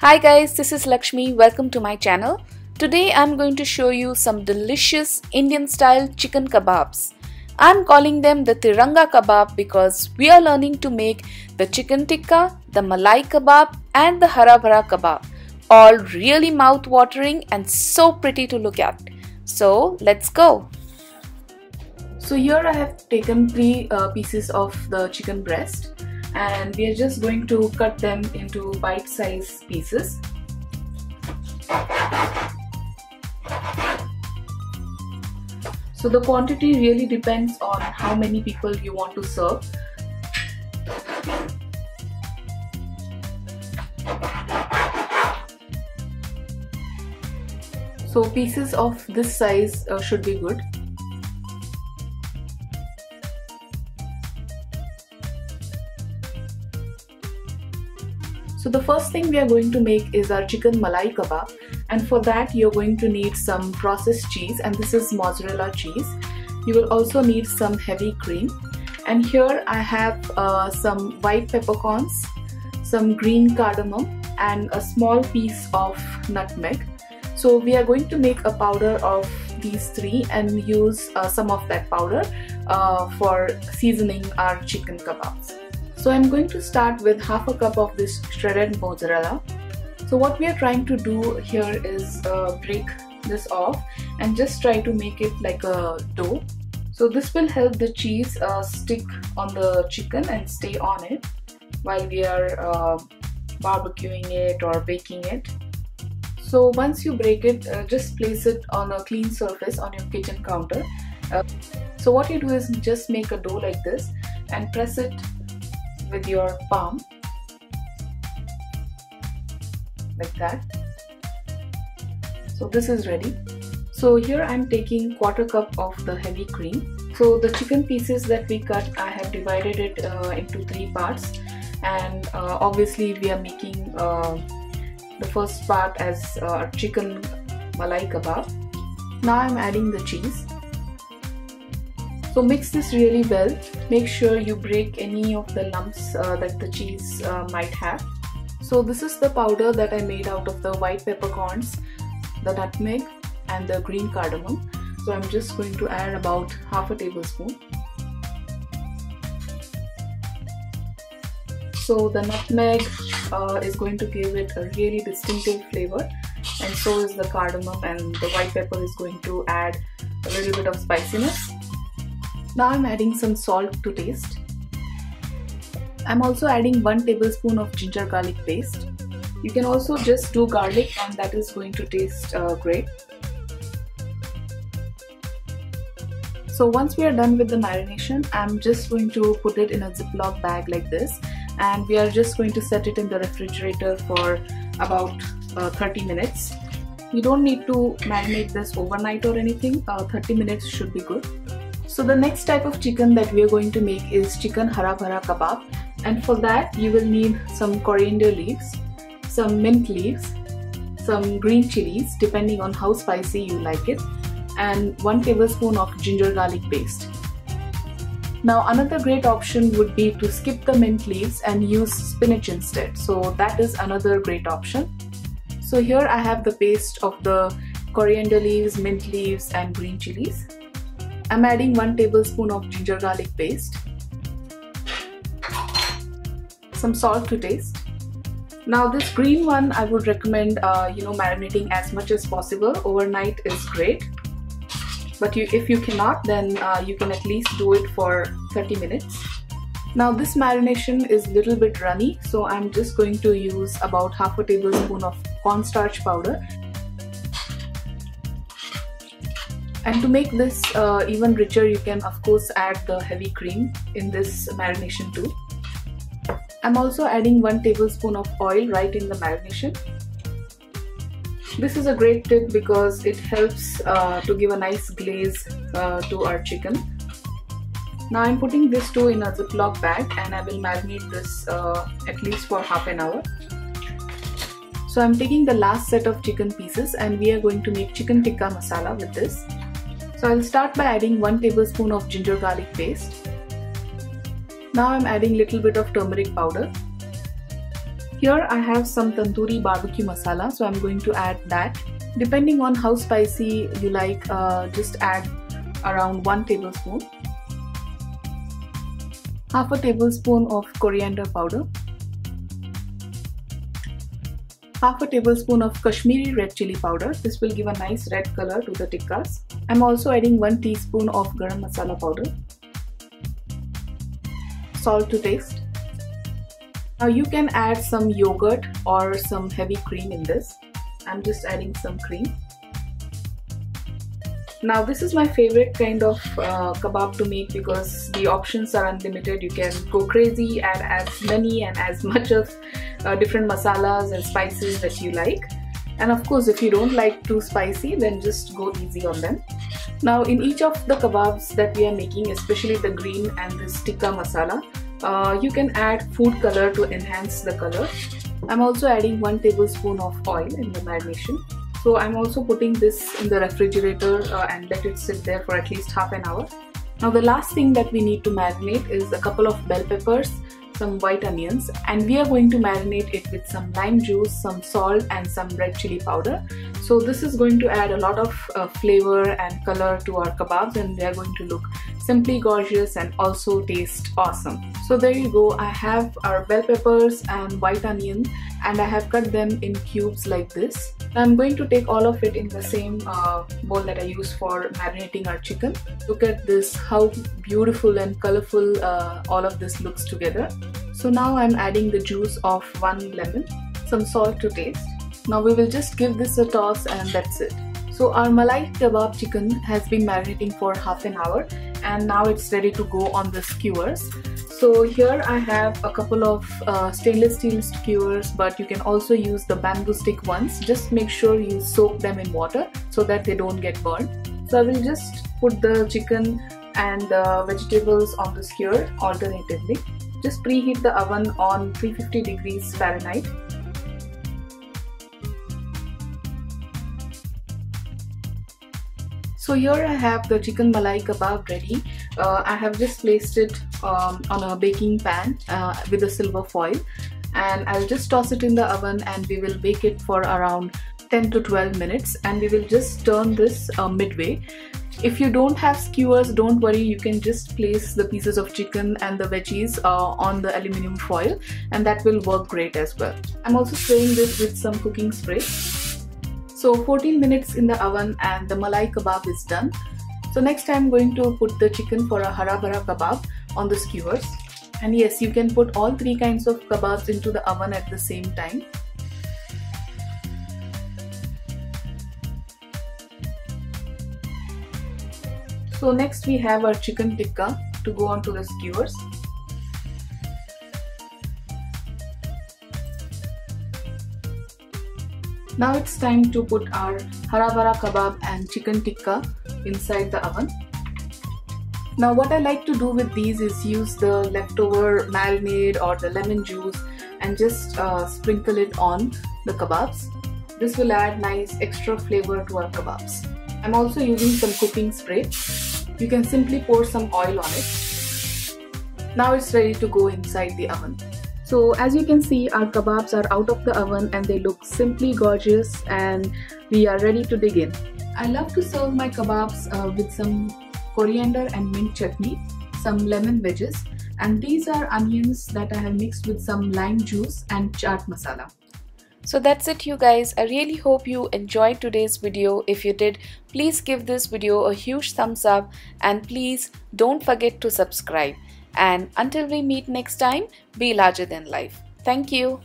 Hi guys, this is Lakshmi. Welcome to my channel. Today I'm going to show you some delicious Indian style chicken kebabs. I'm calling them the Tiranga kebab because we are learning to make the chicken tikka, the Malai kebab and the Harabara kebab. All really mouth-watering and so pretty to look at. So let's go. So here I have taken 3 pieces of the chicken breast. And we are just going to cut them into bite-sized pieces. So the quantity really depends on how many people you want to serve. So pieces of this size should be good. So the first thing we are going to make is our Chickenmalai Kebab, and for that you're going to need some processed cheese, and this is mozzarella cheese. You will also need some heavy cream, and here I have some white peppercorns, some green cardamom and a small piece of nutmeg. So we are going to make a powder of these 3 and use some of that powder for seasoning our chicken kebabs. So I'm going to start with half a cup of this shredded mozzarella. So what we are trying to do here is break this off and just try to make it like a dough. So this will help the cheese stick on the chicken and stay on it while we are barbecuing it or baking it. So once you break it, just place it on a clean surface on your kitchen counter. So what you do is just make a dough like this and press it with your palm like that. So this is ready. So here I'm taking 1/4 cup of the heavy cream. So the chicken pieces that we cut, I have divided it into 3 parts, and obviously we are making the first part as chicken Malai kebab. Now I'm adding the cheese. So mix this really well. Make sure you break any of the lumps that the cheese might have. So this is the powder that I made out of the white peppercorns, the nutmeg and the green cardamom. So I'm just going to add about half a tablespoon. So the nutmeg is going to give it a really distinctive flavor, and so is the cardamom, and the white pepper is going to add a little bit of spiciness. Now I'm adding some salt to taste. I'm also adding 1 tablespoon of ginger garlic paste. You can also just do garlic, and that is going to taste great. So once we are done with the marination, I'm just going to put it in a Ziploc bag like this, and we are just going to set it in the refrigerator for about 30 minutes. You don't need to marinate this overnight or anything. 30 minutes should be good. So the next type of chicken that we are going to make is chicken Harabara kebab, and for that you will need some coriander leaves, some mint leaves, some green chilies depending on how spicy you like it, and 1 tablespoon of ginger garlic paste. Now another great option would be to skip the mint leaves and use spinach instead. So that is another great option. So here I have the paste of the coriander leaves, mint leaves and green chilies. I'm adding 1 tablespoon of ginger garlic paste, some salt to taste. Now this green one I would recommend marinating as much as possible. Overnight is great, but if you cannot, then you can at least do it for 30 minutes. Now this marination is a little bit runny, so I'm just going to use about half a tablespoon of cornstarch powder. And to make this even richer, you can of course add the heavy cream in this marination too. I'm also adding 1 tablespoon of oil right in the marination. This is a great tip because it helps to give a nice glaze to our chicken. Now I'm putting this too in a Ziploc bag, and I will marinate this at least for half an hour. So I'm taking the last set of chicken pieces, and we are going to make chicken tikka masala with this. So I'll start by adding 1 tablespoon of ginger garlic paste. Now I'm adding little bit of turmeric powder. here I have some Tandoori barbecue masala, so I'm going to add that. Depending on how spicy you like, just add around 1 tablespoon. Half a tablespoon of coriander powder. Half a tablespoon of Kashmiri Red Chili powder. This will give a nice red color to the tikkas. I'm also adding 1 teaspoon of Garam Masala powder. Salt to taste. Now you can add some yogurt or some heavy cream in this. I'm just adding some cream. Now this is my favorite kind of kebab to make because the options are unlimited. You can go crazy, add as many and as much of different masalas and spices that you like. And of course, if you don't like too spicy, then just go easy on them. Now in each of the kebabs that we are making, especially the green and this tikka masala, you can add food color to enhance the color. I'm also adding 1 tablespoon of oil in the marination. So I'm also putting this in the refrigerator and let it sit there for at least half an hour. Now the last thing that we need to marinate is a couple of bell peppers, some white onions, and we are going to marinate it with some lime juice, some salt and some red chili powder. So this is going to add a lot of flavor and color to our kebabs, and they are going to look simply gorgeous and also taste awesome. So there you go, I have our bell peppers and white onion and I have cut them in cubes like this. Now I'm going to take all of it in the same bowl that I use for marinating our chicken. Look at this, how beautiful and colorful all of this looks together. So now I'm adding the juice of 1 lemon, some salt to taste. Now we will just give this a toss and that's it. So our Malai Kebab chicken has been marinating for half an hour and now it's ready to go on the skewers. So here I have a couple of stainless steel skewers, but you can also use the bamboo stick ones. Just make sure you soak them in water so that they don't get burned. So I will just put the chicken and the vegetables on the skewer alternatively. Just preheat the oven on 350 degrees Fahrenheit. So here I have the Chickenmalai Kebab ready. I have just placed it on a baking pan with a silver foil, and I'll just toss it in the oven and we will bake it for around 10 to 12 minutes, and we will just turn this midway. If you don't have skewers, don't worry, you can just place the pieces of chicken and the veggies on the aluminium foil and that will work great as well. I'm also spraying this with some cooking spray. So 14 minutes in the oven and the Malai Kebab is done. So next I'm going to put the chicken for a Harabara kebab on the skewers. And yes, you can put all 3 kinds of kebabs into the oven at the same time. So next we have our chicken tikka to go onto the skewers. Now it's time to put our Harabara kebab and chicken tikka inside the oven. Now what I like to do with these is use the leftover marinade or the lemon juice and just sprinkle it on the kebabs. This will add nice extra flavor to our kebabs. I'm also using some cooking spray. You can simply pour some oil on it. Now it's ready to go inside the oven. So as you can see, our kebabs are out of the oven and they look simply gorgeous, and we are ready to dig in. I love to serve my kebabs with some coriander and mint chutney, some lemon wedges, and these are onions that I have mixed with some lime juice and chaat masala. So that's it, you guys. I really hope you enjoyed today's video. If you did, please give this video a huge thumbs up and please don't forget to subscribe. And until we meet next time, be larger than life. Thank you.